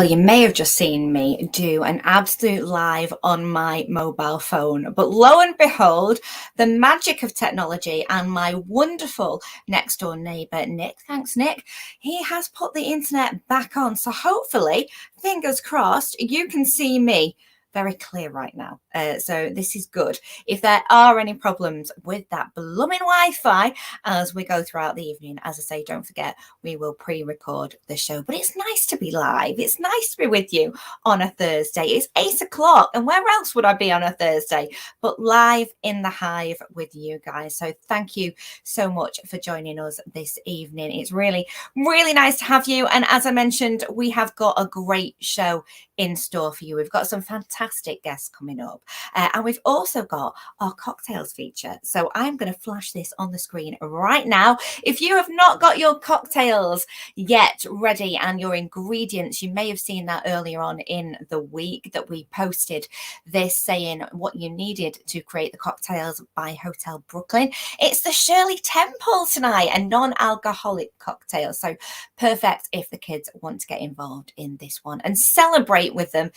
Well, you may have just seen me do an absolute live on my mobile phone, but lo and behold, the magic of technology and my wonderful next door neighbour, Nick, thanks, Nick, he has put the internet back on. So hopefully, fingers crossed, you can see me very clear right now. So this is good. If there are any problems with that blooming Wi-Fi as we go throughout the evening, as I say, don't forget, we will pre-record the show. But it's nice to be live. It's nice to be with you on a Thursday. It's 8 o'clock. And where else would I be on a Thursday but live in the Hive with you guys? So thank you so much for joining us this evening. It's really, really nice to have you. And as I mentioned, we have got a great show in store for you. We've got some fantastic guests coming up. And we've also got our cocktails feature. So I'm going to flash this on the screen right now. If you have not got your cocktails yet ready and your ingredients, you may have seen that earlier on in the week that we posted this saying what you needed to create the cocktails by Hotel Brooklyn. It's the Shirley Temple tonight, a non-alcoholic cocktail. So perfect if the kids want to get involved in this one and celebrate with them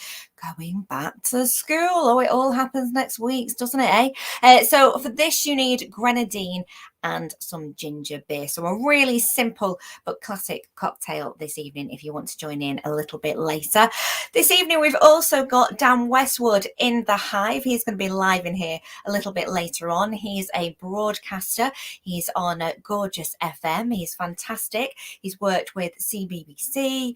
going back to school. Oh, it all happens next week, doesn't it, eh? So for this, you need grenadine and some ginger beer. So a really simple but classic cocktail this evening if you want to join in a little bit later. This evening, we've also got Dan Westwood in the Hive. He's going to be live in here a little bit later on. He's a broadcaster. He's on Gorgeous FM. He's fantastic. He's worked with CBBC.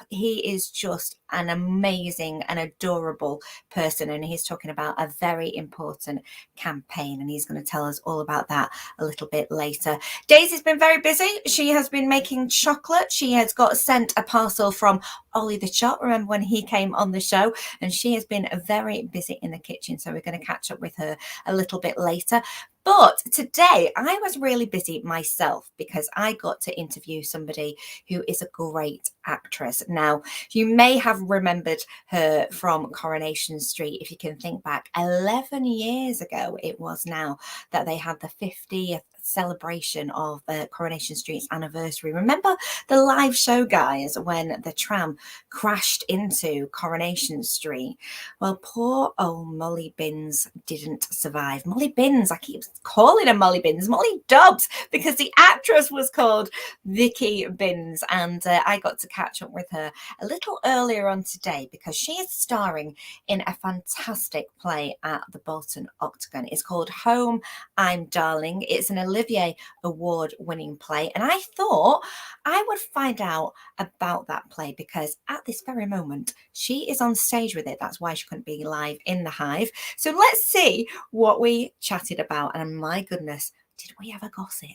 He is just an amazing and adorable person, and he's talking about a very important campaign, and he's going to tell us all about that a little bit later. Daisy's been very busy. She has been making chocolate. She has got sent a parcel from Ollie the Chop, remember when he came on the show, and she has been very busy in the kitchen, so we're going to catch up with her a little bit later. But today I was really busy myself because I got to interview somebody who is a great actress. Now, you may have remembered her from Coronation Street. If you can think back, 11 years ago it was now that they had the 50th celebration of Coronation Street's anniversary. Remember the live show, guys, when the tram crashed into Coronation Street? Well, poor old Molly Binns didn't survive. Molly Binns, I keep calling her Molly Binns, Molly Dobbs, because the actress was called Vicky Binns, and I got to catch up with her a little earlier on today because she is starring in a fantastic play at the Bolton Octagon. It's called Home, I'm Darling. It's an Olivier Award-winning play, and I thought I would find out about that play because at this very moment she is on stage with it. That's why she couldn't be live in the Hive. So let's see what we chatted about, and my goodness, did we ever gossip?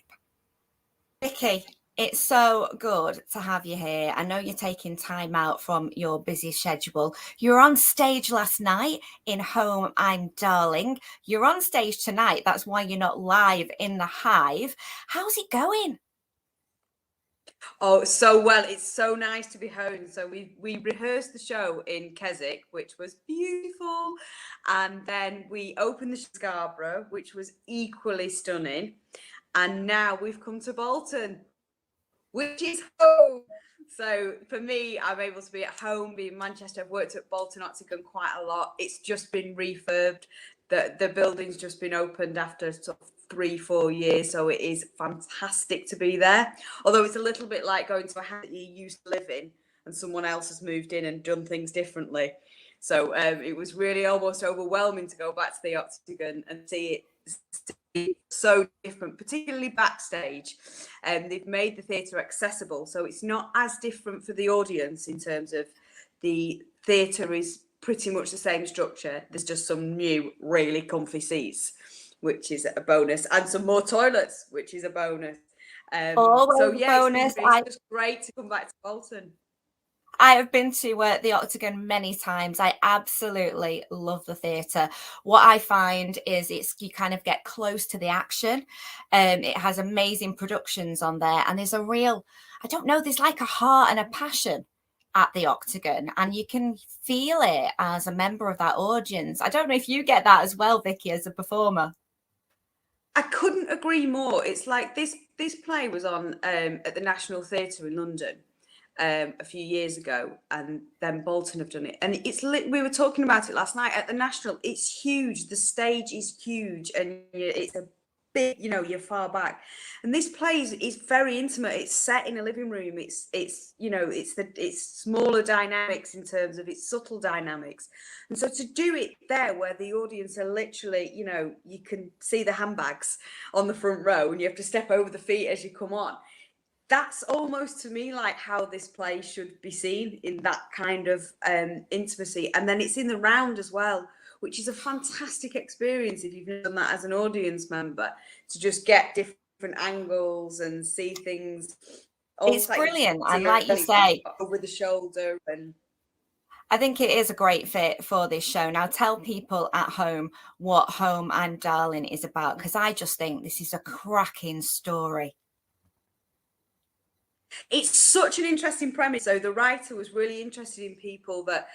Vicky, it's so good to have you here. I know you're taking time out from your busy schedule. You were on stage last night in Home, I'm Darling. You're on stage tonight. That's why you're not live in the Hive. How's it going? Oh, so well. It's so nice to be home. So we rehearsed the show in Keswick, which was beautiful. And then we opened the Scarborough, which was equally stunning. And now we've come to Bolton, which is home. So for me, I'm able to be at home, be in Manchester. I've worked at Bolton Octagon quite a lot. It's just been refurbed. The building's just been opened after sort of 3-4 years. So it is fantastic to be there. Although it's a little bit like going to a house that you used to live in and someone else has moved in and done things differently. So it was really almost overwhelming to go back to the Octagon and see it so different, particularly backstage. They've made the theatre accessible, so it's not as different for the audience in terms of the theatre is pretty much the same structure. There's just some new, really comfy seats, which is a bonus, and some more toilets, which is a bonus. So yeah, bonus. It's just great to come back to Bolton. I have been to the Octagon many times. I absolutely love the theatre. What I find is you kind of get close to the action. It has amazing productions on there, and there's a real, I don't know, there's like a heart and a passion at the Octagon, and you can feel it as a member of that audience. I don't know if you get that as well, Vicky, as a performer. I couldn't agree more. It's like this play was on at the National Theatre in London. a few years ago, and then Bolton have done it. And we were talking about it last night at the National. It's huge. The stage is huge, and it's a big, you're far back. And this play is very intimate. It's set in a living room. It's smaller dynamics in terms of its subtle dynamics. And so to do it there, where the audience are literally, you can see the handbags on the front row, and you have to step over the feet as you come on. That's almost to me like how this play should be seen, in that kind of intimacy. And then it's in the round as well, which is a fantastic experience if you've done that as an audience member, to just get different angles and see things. It's brilliant. And like you say, over the shoulder. And I think it is a great fit for this show. Now tell people at home what Home I'm Darling is about, because I just think this is a cracking story. It's such an interesting premise. So the writer was really interested in people that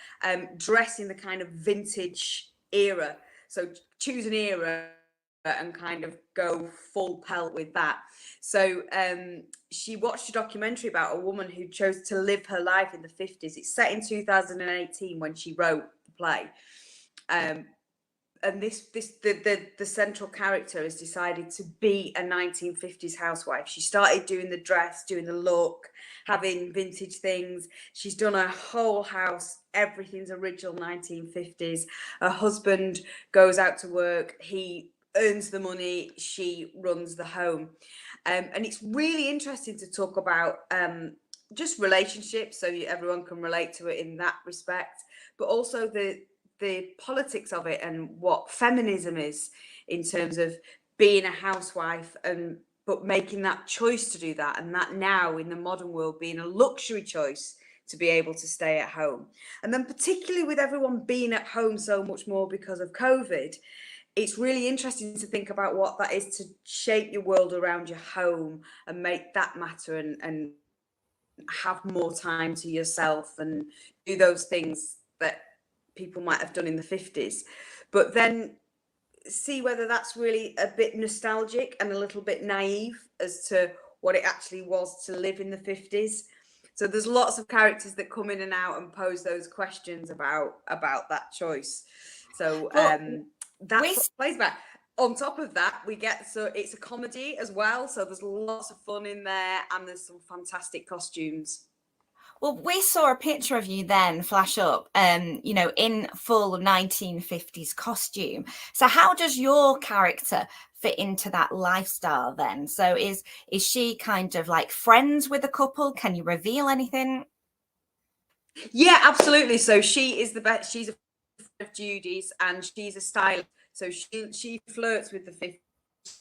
dress in the kind of vintage era. So choose an era and kind of go full pelt with that. So she watched a documentary about a woman who chose to live her life in the 50s. It's set in 2018 when she wrote the play. And the central character has decided to be a 1950s housewife. She started doing the dress, doing the look, having vintage things. She's done her whole house. Everything's original 1950s. Her husband goes out to work. He earns the money. She runs the home. And it's really interesting to talk about just relationships, so everyone can relate to it in that respect, but also the politics of it and what feminism is in terms of being a housewife, but making that choice to do that, and that now in the modern world being a luxury choice to be able to stay at home. And then particularly with everyone being at home so much more because of COVID, it's really interesting to think about what that is to shape your world around your home and make that matter, and have more time to yourself and do those things that people might have done in the 50s, but then see whether that's really a bit nostalgic and a little bit naive as to what it actually was to live in the 50s. So there's lots of characters that come in and out and pose those questions about that choice. So that's what plays back. On top of that, it's a comedy as well, so there's lots of fun in there, and there's some fantastic costumes. Well, we saw a picture of you then flash up, in full 1950s costume. So how does your character fit into that lifestyle then? So is she kind of like friends with a couple? Can you reveal anything? Yeah, absolutely. So she is the best. She's a friend of Judy's, and she's a stylist. So she flirts with the 50s,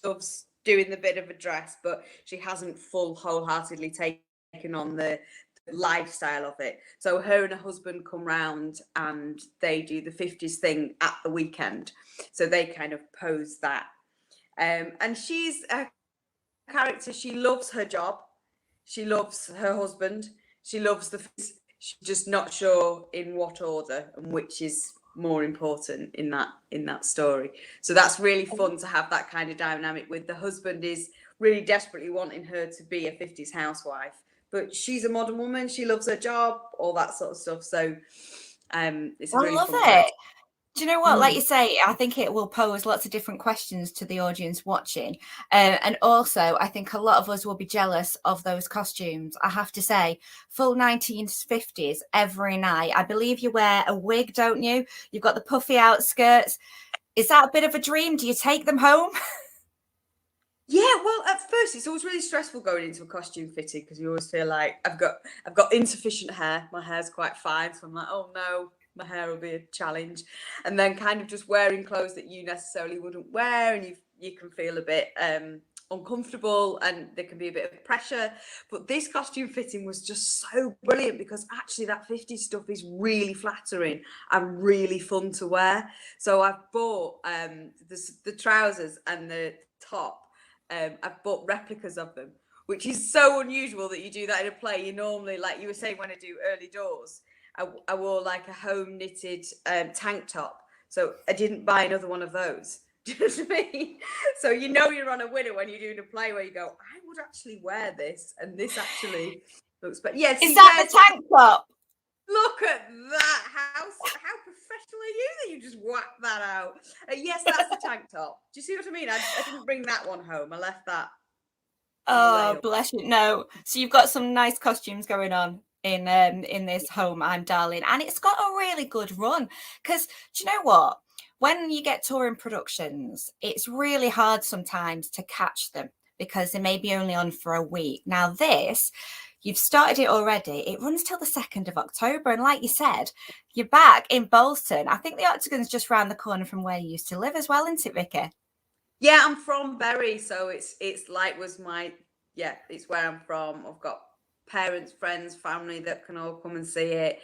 loves doing the bit of a dress, but she hasn't wholeheartedly taken on the lifestyle of it. So her and her husband come round and they do the 50s thing at the weekend. So they kind of pose that. And she's a character. She loves her job. She loves her husband. She loves she's just not sure in what order and which is more important in that story. So that's really fun to have that kind of dynamic with the husband is really desperately wanting her to be a 50s housewife, but she's a modern woman. She loves her job, all that sort of stuff. So it's a really love fun it. character. Do you know what? Like you say, I think it will pose lots of different questions to the audience watching. And also, I think a lot of us will be jealous of those costumes. I have to say, full 1950s every night. I believe you wear a wig, don't you? You've got the puffy outskirts. Is that a bit of a dream? Do you take them home? Yeah, well, at first it's always really stressful going into a costume fitting because you always feel like I've got insufficient hair. My hair's quite fine, so I'm like, oh no, my hair will be a challenge. And then kind of just wearing clothes that you necessarily wouldn't wear, and you can feel a bit uncomfortable, and there can be a bit of pressure. But this costume fitting was just so brilliant because actually that 50s stuff is really flattering and really fun to wear. So I've bought the trousers and the top. I've bought replicas of them, which is so unusual that you do that in a play. You normally, like you were saying, when I do early doors, I wore like a home knitted tank top. So I didn't buy another one of those. Do you know what I mean? So you're on a winner when you're doing a play where you go, I would actually wear this, and this actually looks better. Yeah, Is see, that the tank top? look at that. How professional are you that you just whacked that out? Yes, that's the tank top. Do you see what I mean? I didn't bring that one home. I left that on the way Oh, home. bless you. No. So you've got some nice costumes going on in this home, I'm darling. And it's got a really good run. Because do you know what? When you get touring productions, it's really hard sometimes to catch them because they may be only on for a week. Now this, you've started it already. It runs till the 2nd of October. And like you said, you're back in Bolton. I think the Octagon's just round the corner from where you used to live as well, isn't it, Vicky? Yeah, I'm from Bury, so it's like was my it's where I'm from. I've got parents, friends, family that can all come and see it.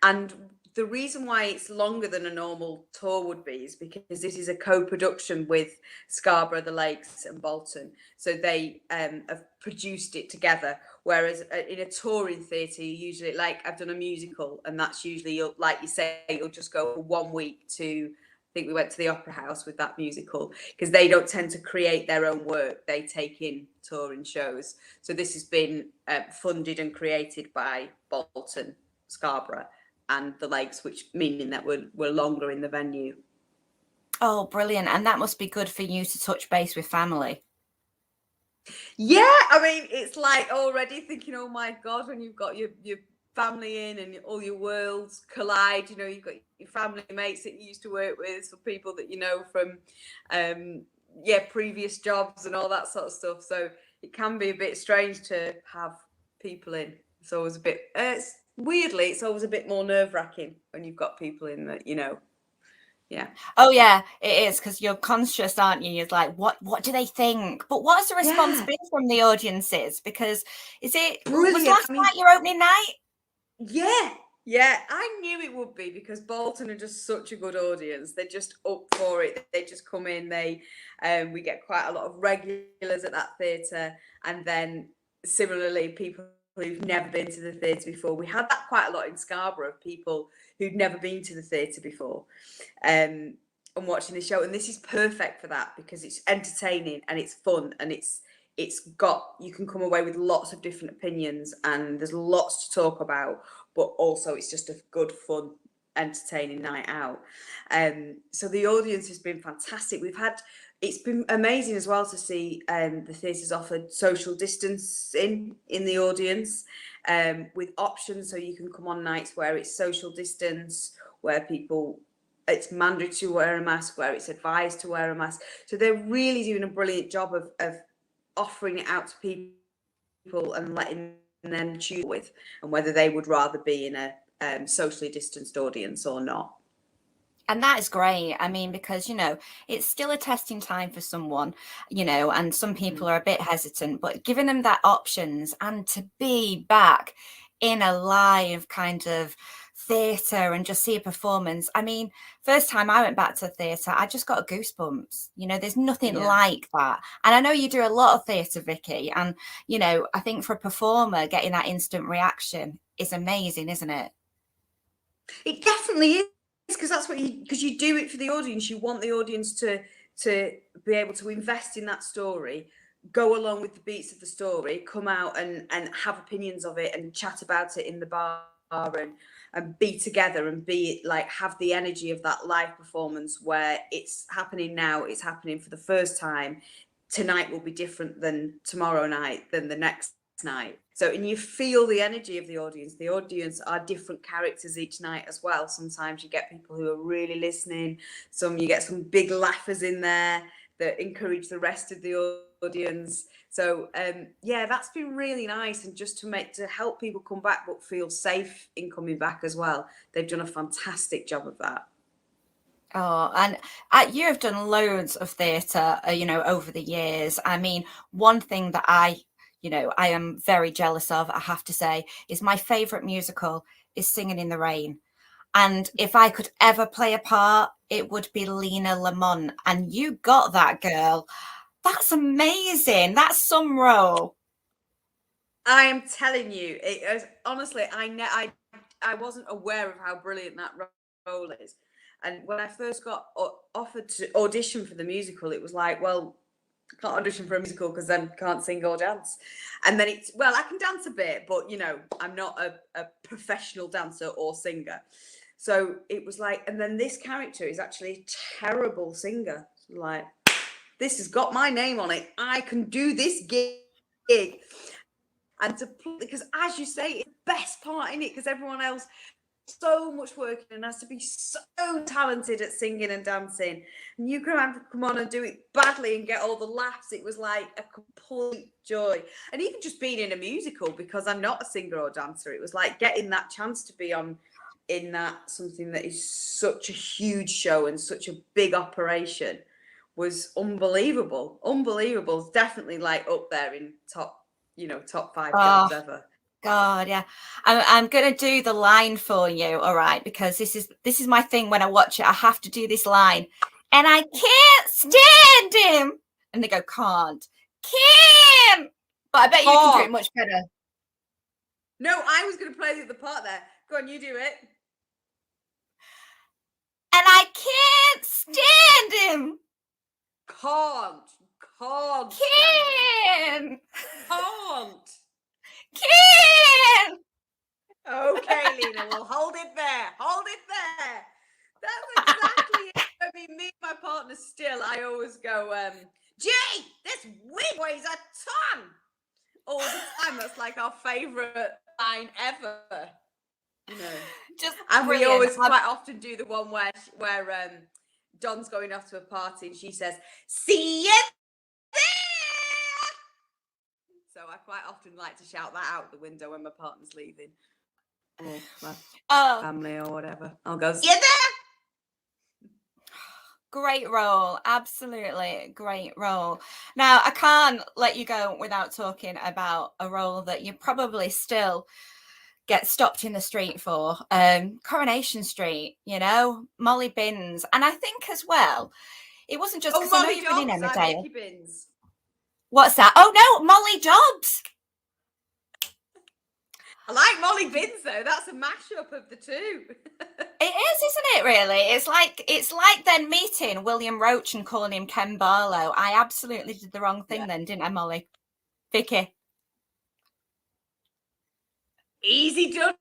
And the reason why it's longer than a normal tour would be is because this is a co-production with Scarborough, the Lakes, and Bolton. So they have produced it together. Whereas in a touring theatre, you usually, like I've done a musical, and that's usually, like you say, you'll just go for 1 week to. I think we went to the Opera House with that musical because they don't tend to create their own work. They take in touring shows. So this has been funded and created by Bolton, Scarborough, and the Lakes, which meaning that we're longer in the venue. Oh, brilliant. And that must be good for you to touch base with family. Yeah, I mean, it's like already thinking, oh my God, when you've got your family in and all your worlds collide, you know, you've got your family mates that you used to work with, some people that you know from previous jobs and all that sort of stuff. So it can be a bit strange to have people in. It's always a bit weirdly, it's always a bit more nerve-wracking when you've got people in that, you know. Yeah. Oh yeah, it is because you're conscious, aren't you? You're like, what do they think? But what has the response Yeah. been from the audiences? Because was Brilliant. last I mean, night your opening night? yeah, I knew it would be because Bolton are just such a good audience. They're just up for it. They just come in. We get quite a lot of regulars at that theatre, and then similarly, people who've never been to the theatre before. We had that quite a lot in Scarborough of people who'd never been to the theatre before, and watching the show. And this is perfect for that because it's entertaining and it's fun and you can come away with lots of different opinions and there's lots to talk about, but also it's just a good, fun, entertaining night out. So the audience has been fantastic. It's been amazing as well to see the theatres offered social distancing in the audience with options, so you can come on nights where it's social distance, where it's mandatory to wear a mask, where it's advised to wear a mask. So they're really doing a brilliant job of offering it out to people and letting them choose with and whether they would rather be in a socially distanced audience or not. And that is great. I mean, because, it's still a testing time for someone, and some people are a bit hesitant, but giving them that options and to be back in a live kind of theatre and just see a performance. I mean, first time I went back to the theatre, I just got goosebumps. There's nothing like that. And I know you do a lot of theatre, Vicky. And, I think for a performer, getting that instant reaction is amazing, isn't it? It definitely is, because that's because you do it for the audience. You want the audience to be able to invest in that story, go along with the beats of the story, come out and have opinions of it and chat about it in the bar and be together and be like have the energy of that live performance where it's happening now, it's happening for the first time. Tonight will be different than tomorrow night, than the next night. So, and you feel the energy of the audience. The audience are different characters each night as well. Sometimes you get people who are really listening. You get some big laughers in there that encourage the rest of the audience. So, that's been really nice. And just to help people come back, but feel safe in coming back as well. They've done a fantastic job of that. Oh, and you have done loads of theatre, over the years. I mean, one thing that I am very jealous of, I have to say, is my favourite musical is Singing in the Rain. And if I could ever play a part, it would be Lena Lamont. And you got that, girl. That's amazing. That's some role. I am telling you, honestly, I wasn't aware of how brilliant that role is. And when I first got offered to audition for the musical, it was like, well, I can't audition for a musical because then I can't sing or dance. And then I can dance a bit, but I'm not a professional dancer or singer. So it was like, and then this character is actually a terrible singer. Like, this has got my name on it. I can do this gig. And because as you say, it's the best part in it, because everyone else so much work and has to be so talented at singing and dancing, and you can have to come on and do it badly and get all the laughs. It was like a complete joy. And even just being in a musical, because I'm not a singer or dancer, it was like getting that chance to be on in that, something that is such a huge show and such a big operation, was unbelievable. It's definitely like up there in top 5 jobs ever. God, yeah. I'm gonna do the line for you, all right? Because this is my thing. When I watch it, I have to do this line, and I can't stand him. And they go, can't. But I bet you can do it much better. No, I was gonna play the part there. Go on, you do it. And I can't stand him. Can't. Okay, Lena, well, hold it there. That's exactly it. I mean, me and my partner still, I always go, gee, this wig weighs a ton. All the time. That's like our favourite line ever. And brilliant. We always quite often do the one where Don's going off to a party and she says, "See you there." So I quite often like to shout that out the window when my partner's leaving, or my family or whatever. I'll go, "See you there." Great role, absolutely great role. Now, I can't let you go without talking about a role that you probably still get stopped in the street for, Coronation Street, Molly Bins. And I think as well, it wasn't just because I know you've been in Emmerdale. Bins. What's that? Oh no, Molly Dobbs. I like Molly Bins though. That's a mashup of the two. It is, isn't it? Really, it's like then meeting William Roach and calling him Ken Barlow. I absolutely did the wrong thing then, didn't I, Molly? Vicky. Easy done.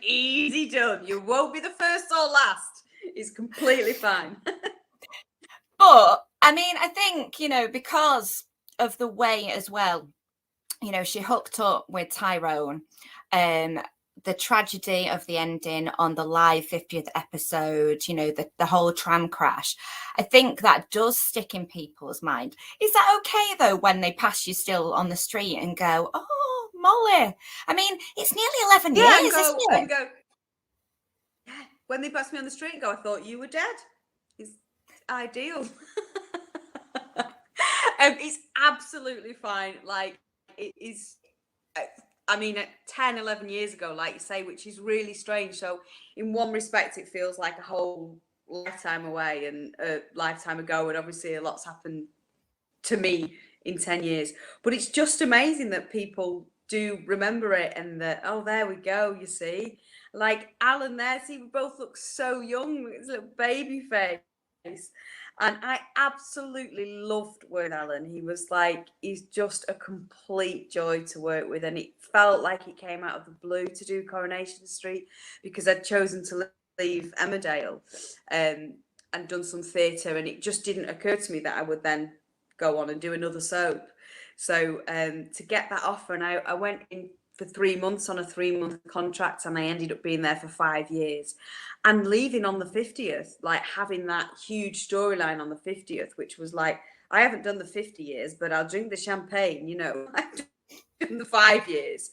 Easy done. You won't be the first or last. It's completely fine. But I mean, I think, because of the way as well, she hooked up with Tyrone, the tragedy of the ending on the live 50th episode, the whole tram crash. I think that does stick in people's mind. Is that okay though, when they pass you still on the street and go, "Oh, Molly"? I mean, it's nearly 11 years, isn't it? And go, yeah. When they pass me on the street and go, "I thought you were dead." It's ideal. It's absolutely fine. Like, it is, I mean, 10, 11 years ago, like you say, which is really strange. So in one respect, it feels like a whole lifetime away and a lifetime ago. And obviously a lot's happened to me in 10 years. But it's just amazing that people do remember it, and that, oh, there we go, you see. Like Alan there, see, we both look so young with his little baby face. And I absolutely loved working with Alan. He's just a complete joy to work with. And it felt like it came out of the blue to do Coronation Street, because I'd chosen to leave Emmerdale and done some theatre. And it just didn't occur to me that I would then go on and do another soap. So to get that offer, and I went in for 3 months on a 3-month contract, and I ended up being there for 5 years, and leaving on the 50th, like having that huge storyline on the 50th, which was like, I haven't done the 50 years, but I'll drink the champagne, I've done the 5 years.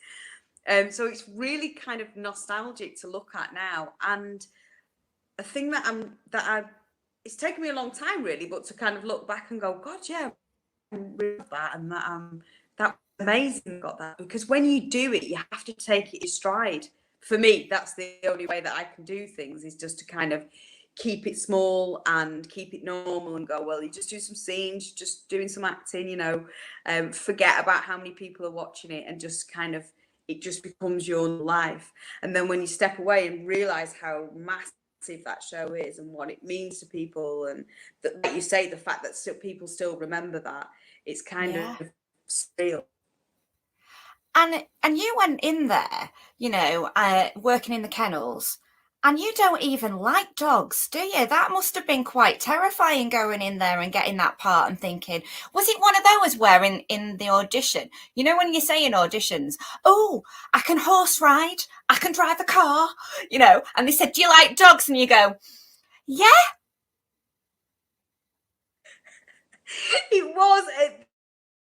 So it's really kind of nostalgic to look at now. And a thing it's taken me a long time really, but to kind of look back and go, God, yeah, I really love that, and that amazing got that, because when you do it, you have to take it in stride. For me, that's the only way that I can do things, is just to kind of keep it small and keep it normal and go, well, you just do some scenes, just doing some acting, forget about how many people are watching it, and just kind of, it just becomes your life. And then when you step away and realize how massive that show is and what it means to people, and that, like you say, the fact that people still remember that, it's kind of surreal. And you went in there, working in the kennels, and you don't even like dogs, do you? That must have been quite terrifying going in there and getting that part and thinking, was it one of those where in the audition, when you say in auditions, oh, I can horse ride, I can drive a car, and they said, do you like dogs? And you go, yeah. It was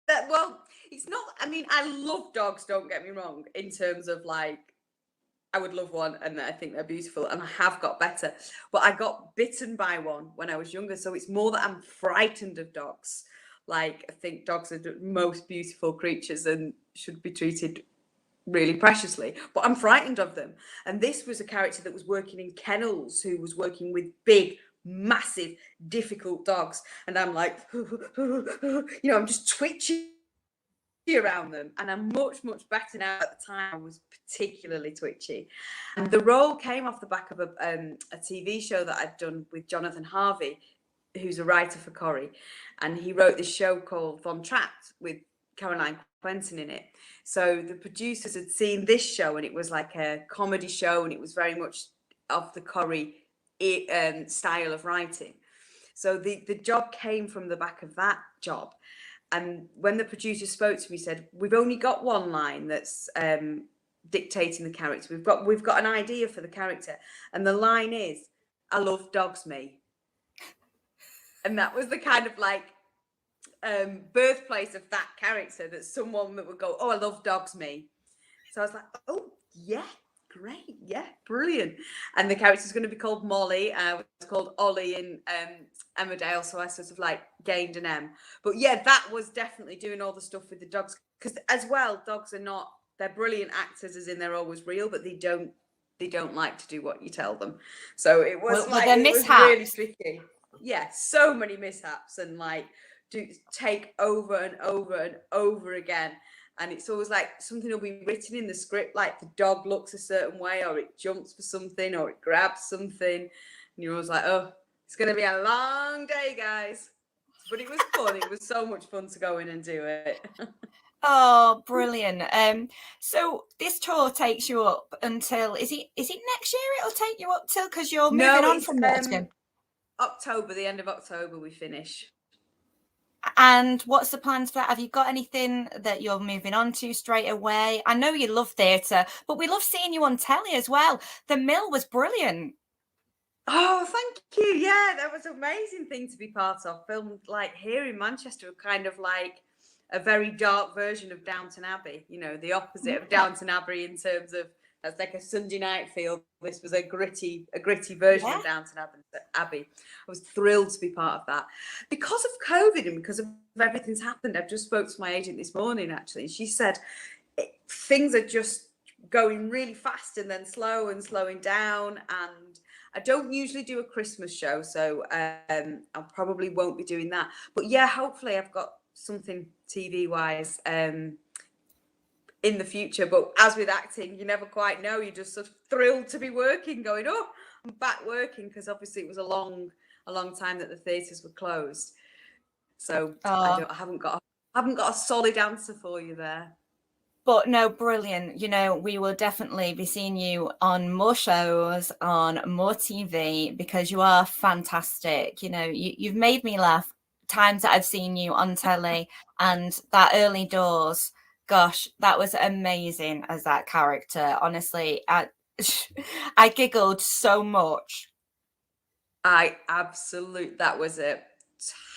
that, well, it's not, I mean, I love dogs, don't get me wrong, in terms of like, I would love one and I think they're beautiful, and I have got better, but I got bitten by one when I was younger, so it's more that I'm frightened of dogs. Like, I think dogs are the most beautiful creatures and should be treated really preciously, but I'm frightened of them. And this was a character that was working in kennels, who was working with big, massive, difficult dogs, and I'm like, I'm just twitching around them, and I'm much better now. At the time, I was particularly twitchy, and the role came off the back of a TV show that I'd done with Jonathan Harvey, who's a writer for Corrie, and he wrote this show called Von Trapped with Caroline Quentin in it. So the producers had seen this show, and it was like a comedy show, and it was very much of the Corrie style of writing. So the job came from the back of that job. And when the producer spoke to me, said, we've only got one line that's dictating the character. We've got an idea for the character. And the line is, I love dogs, me. And that was the kind of like birthplace of that character, that someone that would go, oh, I love dogs, me. So I was like, oh, yeah, great. Yeah, brilliant. And the character's going to be called Molly. It's called Ollie in Emmerdale, so I sort of like gained an M. But yeah, that was definitely doing all the stuff with the dogs, because as well, dogs are not, they're brilliant actors, as in they're always real, but they don't like to do what you tell them. So it was it was really tricky. Yeah, so many mishaps, and like take over and over and over again. And it's always like something will be written in the script, like the dog looks a certain way, or it jumps for something, or it grabs something. And you're always like, oh, it's going to be a long day, guys. But it was fun. It was so much fun to go in and do it. Oh, brilliant. So this tour takes you up until, is it next year it'll take you up till, because you're moving on from Nottingham? October, the end of October we finish. And what's the plans for that? Have you got anything that you're moving on to straight away? I know you love theatre, but we love seeing you on telly as well. The Mill was brilliant. Oh, thank you. Yeah, that was an amazing thing to be part of. Filmed like here in Manchester, kind of like a very dark version of Downton Abbey, the opposite of Downton Abbey in terms of, that's like a Sunday night feel. This was a gritty version of Downton Abbey. I was thrilled to be part of that. Because of COVID and because of everything's happened, I've just spoke to my agent this morning, actually. She said things are just going really fast and then slow and slowing down. And I don't usually do a Christmas show, so I probably won't be doing that. But yeah, hopefully I've got something TV-wise in the future. But as with acting, you never quite know. You're just sort of thrilled to be working, going, oh, I'm back working, because obviously it was a long time that the theatres were closed. So I haven't got a solid answer for you there. But no, brilliant. We will definitely be seeing you on more shows, on more TV, because you are fantastic. You've made me laugh times that I've seen you on telly, and that early doors. Gosh, that was amazing as that character. Honestly, I giggled so much. That was a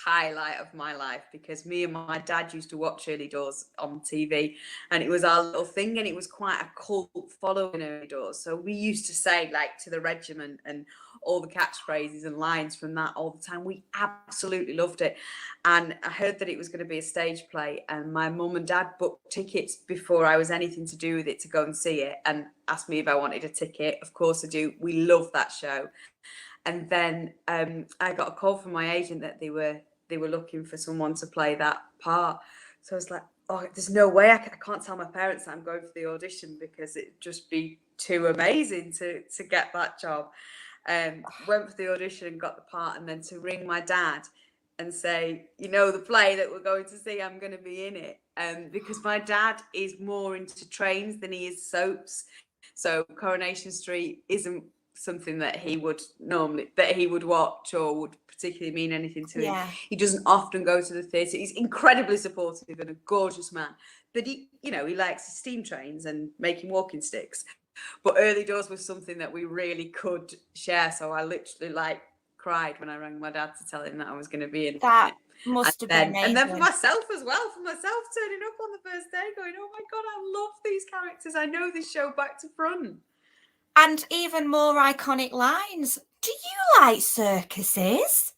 highlight of my life, because me and my dad used to watch Early Doors on TV, and it was our little thing, and it was quite a cult following Early Doors. So we used to say like to the regiment and all the catchphrases and lines from that all the time. We absolutely loved it. And I heard that it was going to be a stage play, and my mum and dad booked tickets before I was anything to do with it to go and see it, and asked me if I wanted a ticket. Of course I do. We love that show. And then I got a call from my agent that they were looking for someone to play that part. So I was like, oh, there's no way I can't tell my parents that I'm going for the audition, because it'd just be too amazing to get that job. went for the audition and got the part, and then to ring my dad and say, you know, the play that we're going to see, I'm going to be in it. Because my dad is more into trains than he is soaps. So Coronation Street isn't something that he would watch or would particularly mean anything to him. He doesn't often go to the theatre. He's incredibly supportive and a gorgeous man. But he likes his steam trains and making walking sticks. But Early Doors was something that we really could share. So I literally cried when I rang my dad to tell him that I was going to be in that. Must have been amazing. And then for myself as well, turning up on the first day going, oh my God, I love these characters. I know this show back to front. And even more iconic lines. Do you like circuses?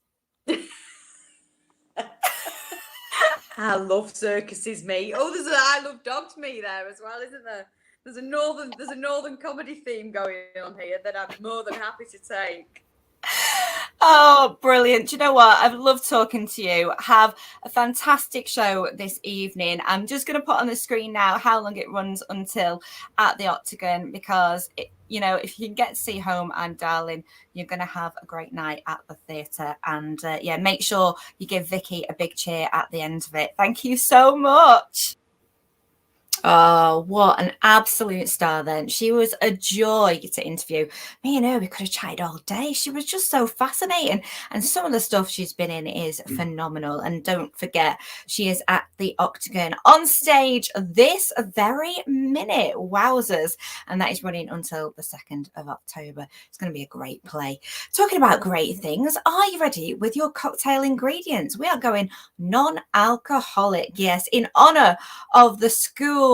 I love circuses, me. Oh, there's I love dogs, me there as well, isn't there? There's a northern comedy theme going on here that I'm more than happy to take. Oh, brilliant. Do you know what? I've loved talking to you. Have a fantastic show this evening. I'm just going to put on the screen now how long it runs until at the Octagon, because, if you can get to see Home and Darling, you're going to have a great night at the theatre. And make sure you give Vicky a big cheer at the end of it. Thank you so much. Oh, what an absolute star then. She was a joy to interview. Me and her, we could have chatted all day. She was just so fascinating. And some of the stuff she's been in is phenomenal. And don't forget, she is at the Octagon on stage this very minute. Wowzers. And that is running until the 2nd of October. It's going to be a great play. Talking about great things, are you ready with your cocktail ingredients? We are going non-alcoholic. Yes, in honor of the school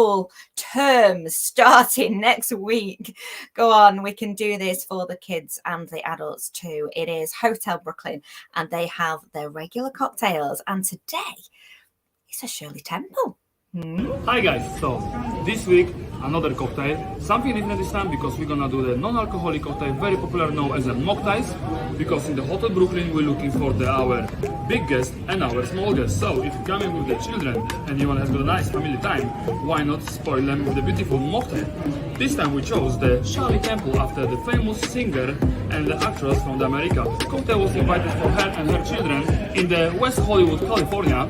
terms starting next week. Go on, we can do this for the kids and the adults too. It is Hotel Brooklyn and they have their regular cocktails, and today it's a Shirley Temple. Hi guys, so this week another cocktail, something different this time because we're gonna do the non-alcoholic cocktail, very popular now as a mocktails, because in the Hotel Brooklyn we're looking for our big guest and our small guest. So if you're coming with the children and you want to have a nice family time, why not spoil them with the beautiful mocktail? This time we chose the Shirley Temple after the famous singer and the actress from the America. The cocktail was invited for her and her children in the West Hollywood, California.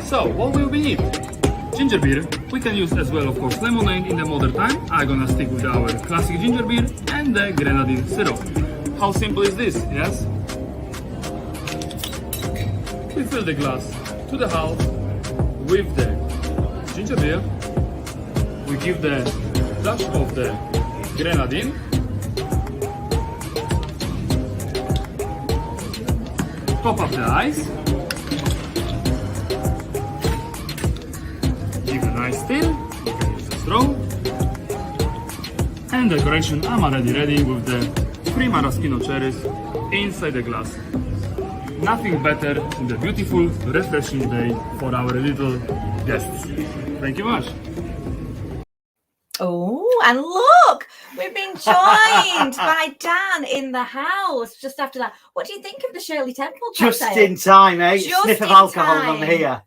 So what will we need? Ginger beer, we can use as well of course lemonade in the modern time. I'm gonna stick with our classic ginger beer and the grenadine syrup. How simple is this, yes? We fill the glass to the half with the ginger beer. We give the dash of the grenadine. Top up the ice. Give a nice stir, you can use a straw. And decoration, I'm already ready with the 3 maraschino cherries inside the glass. Nothing better than the beautiful, refreshing day for our little guests. Thank you much. Oh, and look, we've been joined by Dan in the house just after that. What do you think of the Shirley Temple cocktail? Just in time, eh? Just Sniff of in alcohol time. on here.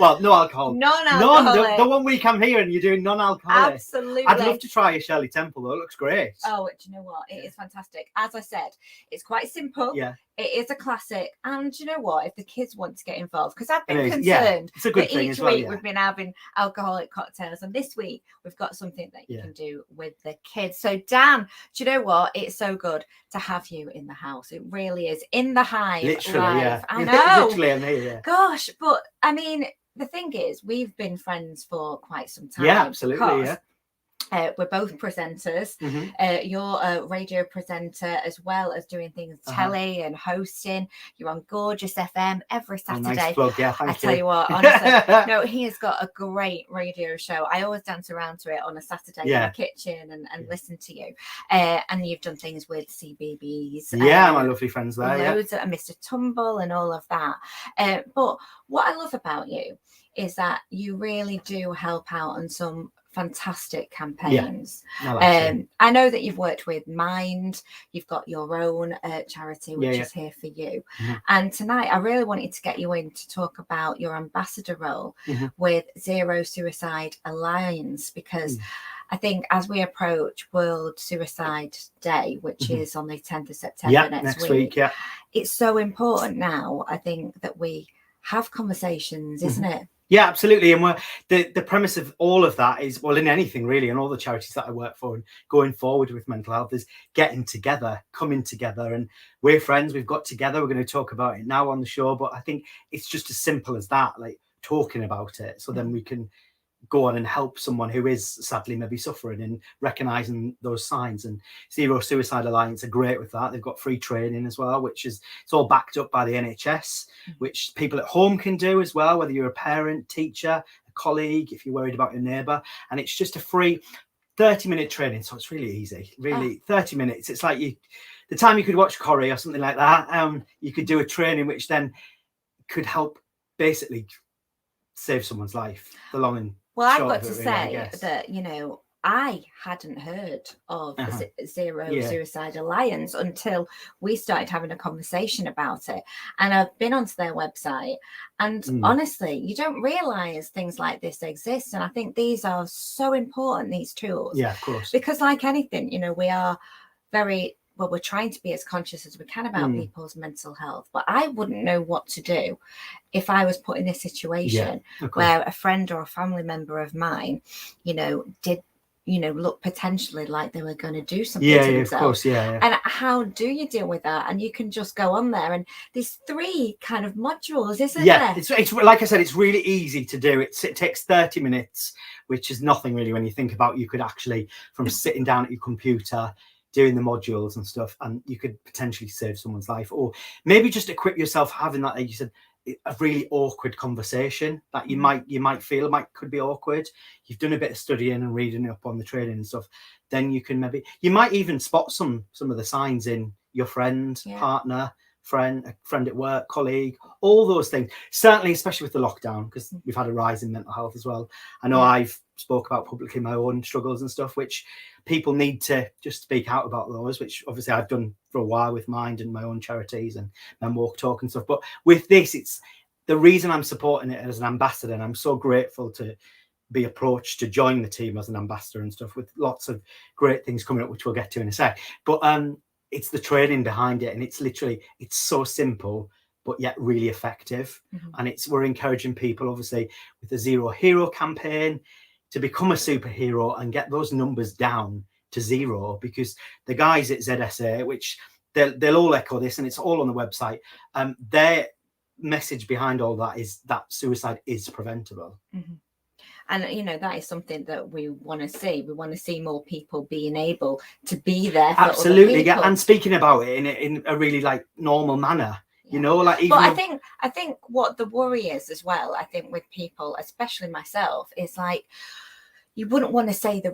Well, no alcohol. Non-alcoholic. The 1 week I'm here and you're doing non-alcoholic. Absolutely. I'd love to try a Shirley Temple though. It looks great. Oh, do you know what? It is fantastic. As I said, it's quite simple. Yeah. It is a classic. And you know what? If the kids want to get involved, because I've been concerned yeah, it's a good that thing each as well, week yeah. we've been having alcoholic cocktails. And this week we've got something that you can do with the kids. So Dan, do you know what? It's so good to have you in the house. It really is. In the Hive. Literally, live. yeah. I know. Literally, I'm here, yeah. Gosh, but I mean, the thing is, we've been friends for quite some time. Yeah, absolutely, because yeah. We're both presenters. You're a radio presenter as well as doing things telly and hosting. You're on Gorgeous FM every Saturday. Nice plug, yeah, thank I tell you what, honestly, no, he has got a great radio show. I always dance around to it on a Saturday in the kitchen and listen to you. And you've done things with CBBS. Yeah, my lovely friends there. Loads of Mr. Tumble and all of that. But what I love about you is that you really do help out on some fantastic campaigns. I know that you've worked with Mind, you've got your own charity which is here for you, and tonight I really wanted to get you in to talk about your ambassador role with Zero Suicide Alliance, because I think as we approach World Suicide Day, which is on the 10th of September Yeah, next week, yeah. it's so important now, I think, that we have conversations, isn't it? Yeah, absolutely. And the premise of all of that is, well, in anything really, and all the charities that I work for and going forward with mental health is getting together, coming together. And we're friends, we've got together. We're going to talk about it now on the show. But I think it's just as simple as that, like talking about it. So then we can go on and help someone who is sadly maybe suffering and recognizing those signs. And Zero Suicide Alliance are great with that. They've got free training as well, which is, it's all backed up by the NHS, which people at home can do as well, whether you're a parent, teacher, a colleague, if you're worried about your neighbor. And it's just a free 30-minute training, so it's really easy, really. 30 minutes. It's like the time you could watch Corrie or something like that. You could do a training which then could help basically save someone's life, the long and well, I've short got of to it, really, say that, you know, I hadn't heard of Zero Yeah. Suicide Alliance until we started having a conversation about it. And I've been onto their website, and honestly, you don't realize things like this exist. And I think these are so important, these tools. Yeah, of course. Because like anything, you know, we are very, well, we're trying to be as conscious as we can about people's mental health. But I wouldn't know what to do if I was put in a situation where a friend or a family member of mine, you know, did, you know, look potentially like they were going to do something to themselves. Of course, And how do you deal with that? And you can just go on there, and there's 3 kind of modules, isn't there? It's like I said, it's really easy to do. It takes 30 minutes, which is nothing really when you think about, you could actually, from sitting down at your computer, doing the modules and stuff, and you could potentially save someone's life, or maybe just equip yourself having that, like you said, a really awkward conversation that you might feel could be awkward. You've done a bit of studying and reading up on the training and stuff, then you might even spot some of the signs in your friend, partner, a friend at work, colleague, all those things. Certainly, especially with the lockdown, because we've had a rise in mental health as well. I know I've spoke about publicly my own struggles and stuff, which people need to just speak out about those, which obviously I've done for a while with Mind and my own charities and Walk Talk and stuff. But with this, it's the reason I'm supporting it as an ambassador, and I'm so grateful to be approached to join the team as an ambassador and stuff, with lots of great things coming up, which we'll get to in a sec. But it's the training behind it, and it's so simple but yet really effective. And we're encouraging people, obviously, with the Zero Hero campaign, to become a superhero and get those numbers down to 0, because the guys at ZSA, which they'll all echo this, and it's all on the website, their message behind all that is that suicide is preventable. And, you know, that is something that we want to see. We want to see more people being able to be there for absolutely, other people. And speaking about it in a really like normal manner. You know, like, even but I think what the worry is as well, I think with people, especially myself, is like, you wouldn't want to say the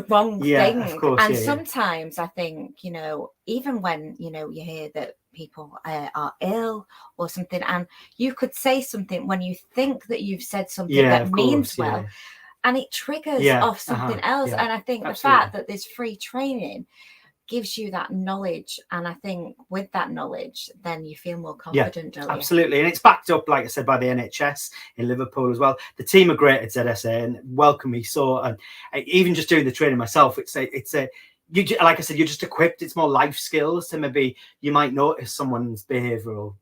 wrong thing. Of course, and sometimes I think, you know, even when, you know, you hear that people are ill or something, and you could say something when you think that you've said something that means well, and it triggers off something else. And I think the fact that there's free training gives you that knowledge, and I think with that knowledge then you feel more confident, don't you? Absolutely. And it's backed up, like I said, by the NHS in Liverpool as well. The team are great at ZSA and welcome me so, and even just doing the training myself, it's a you, like I said, you're just equipped. It's more life skills. So maybe you might notice someone's behavioral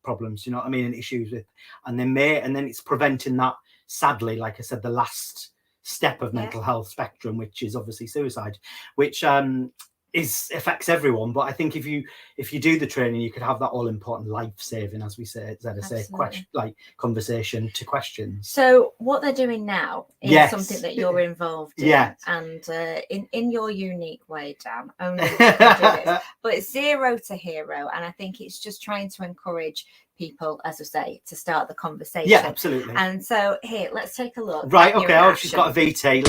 problems, you know what I mean, and issues with, and then it's preventing that, sadly, like I said, the last step of mental health spectrum, which is obviously suicide, which affects everyone. But I think if you do the training, you could have that all important life saving, as we say, conversation to questions. So what they're doing now is something that you're involved in, and in your unique way, Dan. Only you can do this. But it's Zero to Hero, and I think it's just trying to encourage people, as I say, to start the conversation. Yeah, absolutely. And so here, let's take a look. Right. Okay. Oh, she's got a VT.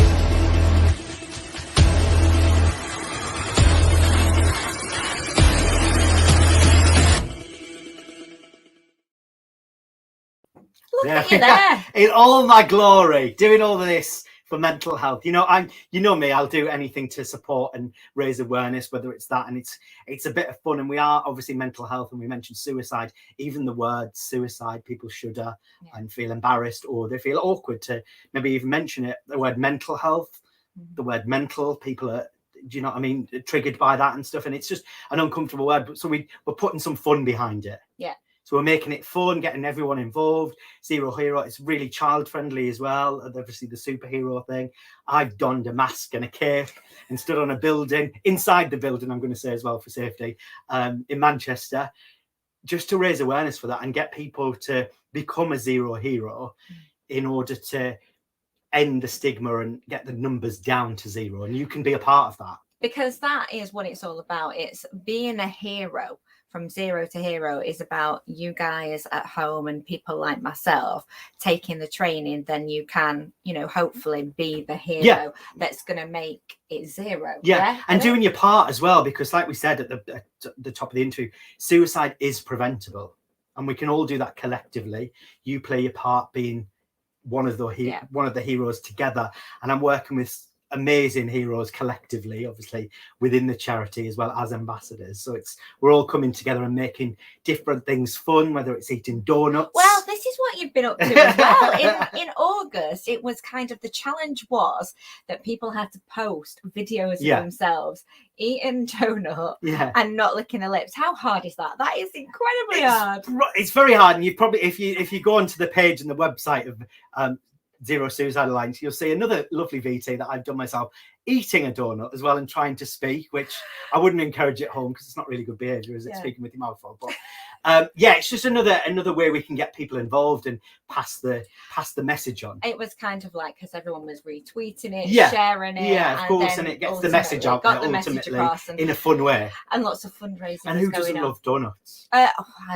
Look at you there. In all my glory, doing all of this for mental health. You know me, I'll do anything to support and raise awareness, whether it's that, and it's a bit of fun. And we are obviously mental health, and we mentioned suicide. Even the word suicide, people shudder and feel embarrassed, or they feel awkward to maybe even mention it. The word mental health, the word mental. People are, do you know what I mean, triggered by that and stuff, and it's just an uncomfortable word. But so we're putting some fun behind it. Yeah. So we're making it fun, getting everyone involved. Zero hero. It's really child friendly as well. Obviously the superhero thing. I've donned a mask and a cape and stood on a building, inside the building, I'm going to say as well for safety, in Manchester, just to raise awareness for that and get people to become a zero hero in order to end the stigma and get the numbers down to zero. And you can be a part of that. Because that is what it's all about. It's being a hero. From zero to hero is about you guys at home and people like myself taking the training. Then you can, you know, hopefully be the hero that's going to make it zero. Yeah. And doing your part as well, because like we said at the top of the interview, suicide is preventable, and we can all do that collectively. You play your part being one of the heroes together, and I'm working with amazing heroes collectively, obviously within the charity as well as ambassadors. So we're all coming together and making different things fun, whether it's eating donuts. Well, this is what you've been up to as well. In August, it was kind of, the challenge was that people had to post videos of themselves eating donut and not licking their lips. How hard is that? That is incredibly hard. It's very hard, and you probably, if you go onto the page and the website of Zero Suicide Alliance, you'll see another lovely VT that I've done myself, eating a donut as well and trying to speak, which I wouldn't encourage at home because it's not really good behaviour, is it? Speaking with your mouth full. But it's just another way we can get people involved and pass the message on. It was kind of like, because everyone was retweeting it, sharing it, of course, and it gets the message out there ultimately in a fun way, and lots of fundraising. And who doesn't love donuts? I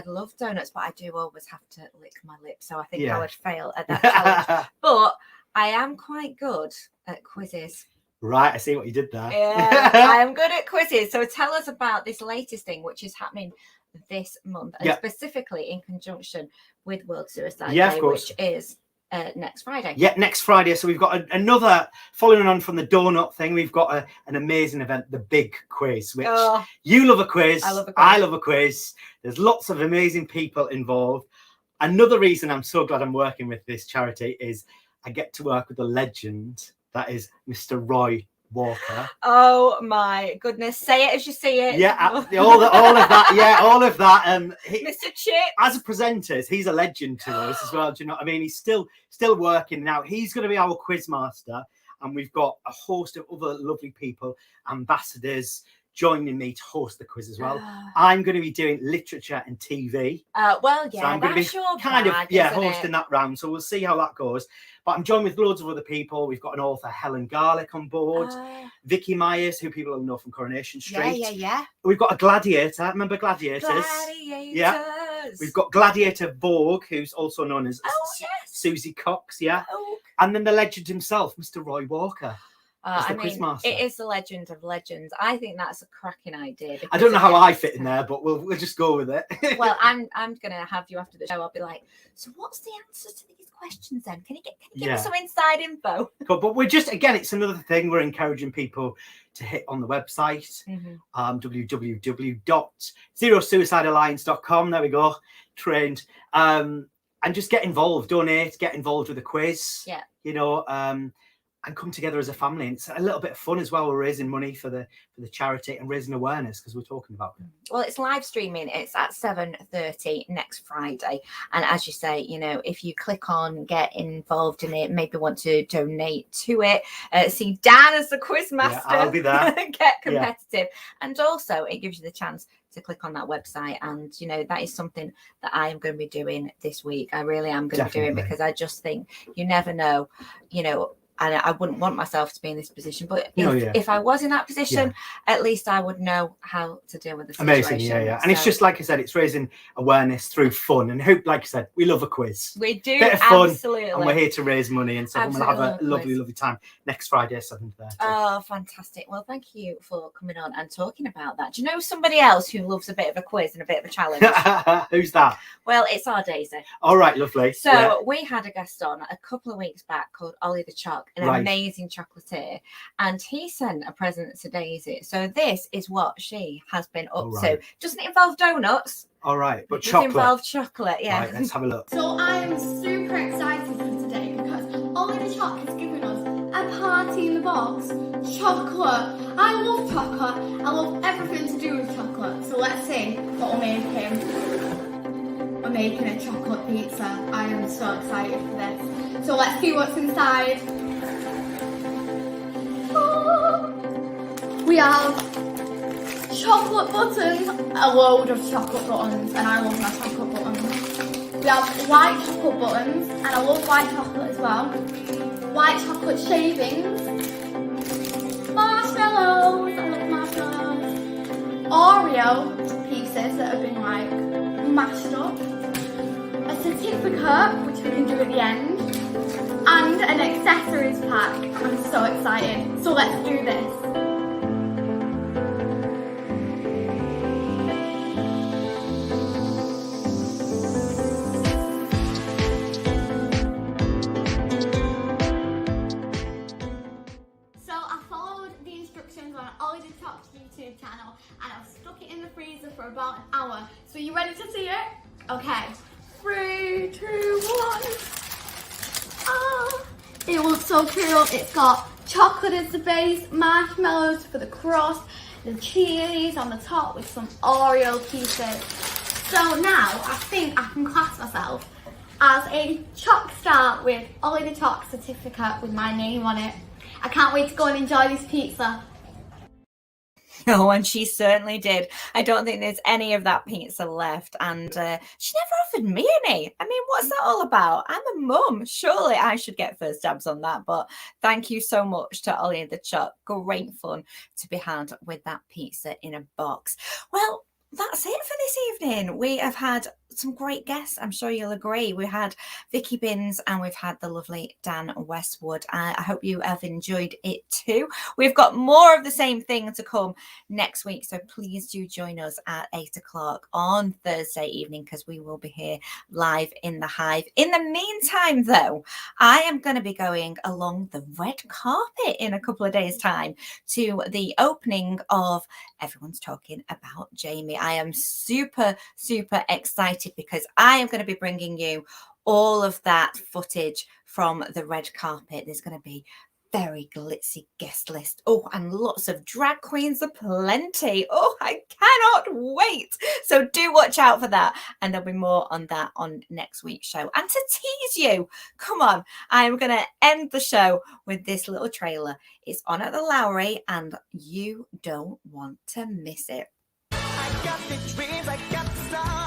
love donuts, but I do always have to lick my lips, so I think I would fail at that challenge. But I am quite good at quizzes. Right, I see what you did there. Yeah, I am good at quizzes. So tell us about this latest thing, which is happening this month, and specifically in conjunction with World Suicide Day, which is next Friday. Yeah, next Friday. So we've got another, following on from the donut thing, we've got an amazing event, the big quiz, which you love a quiz. I love a quiz. There's lots of amazing people involved. Another reason I'm so glad I'm working with this charity is I get to work with a legend. That is Mr. Roy Walker. Oh my goodness! Say it as you see it. Yeah, all of that. Yeah, all of that. Mr. Chip. As a presenter, he's a legend to us as well. Do you know what I mean? He's still working now. He's going to be our quiz master, and we've got a host of other lovely people, ambassadors, joining me to host the quiz as well. I'm going to be doing literature and TV. So I'm going to be hosting that round. So we'll see how that goes. But I'm joined with loads of other people. We've got an author, Helen Garlick, on board. Vicky Myers, who people will know from Coronation Street. Yeah. We've got a gladiator. Remember Gladiators? Yeah. We've got Gladiator Vogue, who's also known as Susie Cox. Yeah. And then the legend himself, Mr. Roy Walker. It is the legend of legends. I think that's a cracking idea. I don't know how I fit in there, but we'll just go with it. Well, I'm going to have you after the show. I'll be like, so what's the answer to these questions then? Can you give me some inside info? Cool. But we're just, again, it's another thing we're encouraging people to hit on the website, www.zerosuicidealliance.com. There we go, trained. And just get involved, donate, get involved with the quiz. Yeah. You know, and come together as a family. And it's a little bit of fun as well. We're raising money for the charity and raising awareness because we're talking about it. Well, it's live streaming. It's at 7:30 next Friday. And as you say, you know, if you click on get involved in it, maybe want to donate to it, see Dan as the quiz master. Yeah, I'll be there. Get competitive. And also it gives you the chance to click on that website. And, you know, that is something that I am going to be doing this week. I really am going to be doing, because I just think you never know, you know, and I wouldn't want myself to be in this position. But if I was in that position, at least I would know how to deal with the situation. Amazing, yeah. And it's just, like I said, it's raising awareness through fun. And hope, like I said, we love a quiz. We do, bit of fun, absolutely. And we're here to raise money. And so we'll have a lovely time next Friday at 7:30. Oh, fantastic. Well, thank you for coming on and talking about that. Do you know somebody else who loves a bit of a quiz and a bit of a challenge? Who's that? Well, it's our Daisy. All right, lovely. So we had a guest on a couple of weeks back called Ollie the Choc, an amazing chocolatier, and he sent a present to Daisy. So this is what she has been up to. Doesn't it involve donuts? All right, but it chocolate. Does involve chocolate, yeah. Right, let's have a look. So I am super excited for today because Ollie the Choc has given us a party in the box. Chocolate. I love chocolate. I love everything to do with chocolate. So let's see what we're making. We're making a chocolate pizza. I am so excited for this. So let's see what's inside. Oh. We have chocolate buttons, a load of chocolate buttons, and I love my chocolate buttons. We have white chocolate buttons, and I love white chocolate as well. White chocolate shavings, marshmallows, I love marshmallows, Oreo pieces that have been like mashed up, a certificate which we can do at the end, and an accessories pack. I'm so excited. So let's do this. YouTube channel, and I've stuck it in the freezer for about an hour. So you ready to see it? Okay. 3, 2, 1. Ah, it looks so cool. It's got chocolate as the base, marshmallows for the crust, the cheese on the top with some Oreo pieces. So now I think I can class myself as a choc star with Ollie the Choc certificate with my name on it. I can't wait to go and enjoy this pizza. Oh, and she certainly did. I don't think there's any of that pizza left. And she never offered me any. I mean, what's that all about? I'm a mum. Surely I should get first dibs on that. But thank you so much to Ollie the Choc. Great fun to be had with that pizza in a box. Well, that's it for this evening. We have had some great guests. I'm sure you'll agree. We had Vicky Binns and we've had the lovely Dan Westwood. I hope you have enjoyed it too. We've got more of the same thing to come next week. So please do join us at 8 o'clock on Thursday evening because we will be here live in the Hive. In the meantime, though, I am going to be going along the red carpet in a couple of days' time to the opening of Everyone's Talking About Jamie. I am super, super excited because I am going to be bringing you all of that footage from the red carpet. There's going to be very glitzy guest list. Oh, and lots of drag queens aplenty. Oh, I cannot wait. So do watch out for that. And there'll be more on that on next week's show. And to tease you, come on, I'm going to end the show with this little trailer. It's on at the Lowry and you don't want to miss it. I got the dreams, I got the stars.